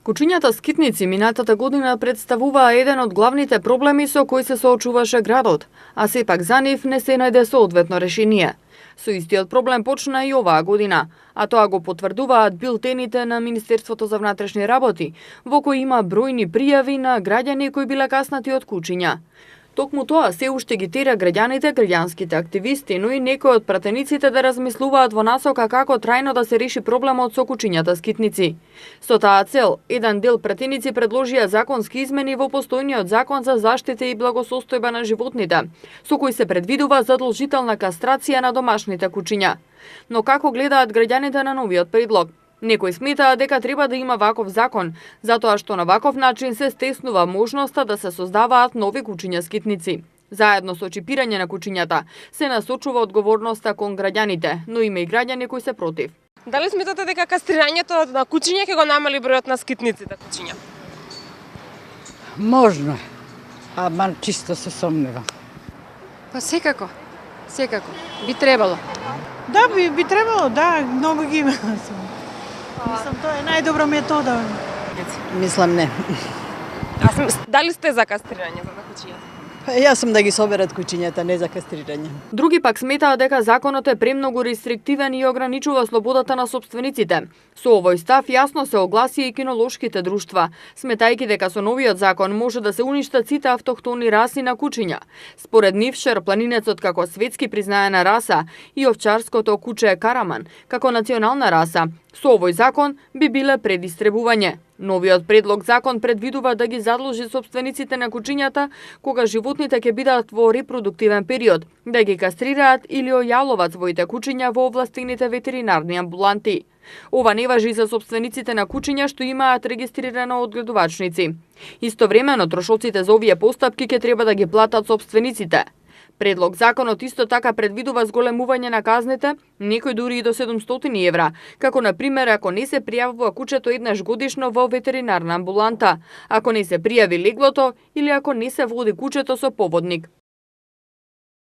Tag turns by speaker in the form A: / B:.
A: Кучињата скитници минатата година представуваа еден од главните проблеми со кои се соочуваше градот, а сепак за нив не се најде соодветно решение. Со истиот проблем почна и оваа година, а тоа го потврдуваат билтените на Министерството за внатрешни работи, во кои има бројни пријави на граѓани кои биле каснати од кучиња. Токму тоа се уште ги тера граѓаните, граѓанските активисти, но и некои од пратениците да размислуваат во насока како трајно да се реши проблемот со кучињата скитници. Со таа цел, еден дел пратеници предложија законски измени во постојниот закон за заштита и благосостојба на животните, со кој се предвидува задолжителна кастрација на домашните кучиња. Но како гледаат граѓаните на новиот предлог? Некои сметаат дека треба да има ваков закон, затоа што на ваков начин се стеснува можноста да се создаваат нови кучиња скитници. Заедно со чипирање на кучињата се насочува одговорноста кон граѓаните, но има и граѓани кои се против.
B: Дали сметате дека кастрирањето на кучиња ќе го намали бројот на скитниците кучиња?
C: Можно, ама чисто се сомневам.
D: Па секако, би требало.
E: Да, би требало, да, многу ги има. Мислам, тоа е најдобра метода.
C: Мислам не.
B: Дали сте за кастрирање за кучињата?
C: Јас сум да ги соберат кучињата, не за кастрирање.
A: Други пак сметаат дека законот е премногу рестриктивен и ограничува слободата на собствениците. Со овој став јасно се огласи и кинолошките друштва, сметајќи дека со новиот закон може да се уништат сите автохтони раси на кучиња. Според нив, шарпланинецот како светски признаена раса и овчарското куче караман како национална раса, со овој закон би биле предистребување. Новиот предлог закон предвидува да ги задолжи собствениците на кучињата, кога животните ќе бидат во репродуктивен период, да ги кастрираат или ојалуваат своите кучиња во овластените ветеринарни амбуланти. Ова не важи за собствениците на кучиња што имаат регистрирано одгледувачници. Истовремено, трошоците за овие постапки ќе треба да ги платат собствениците. Предлог законот исто така предвидува зголемување на казните, некој дури и до 700 евра, како на пример ако не се пријавува кучето еднаш годишно во ветеринарна амбуланта, ако не се пријави леглото или ако не се води кучето со поводник.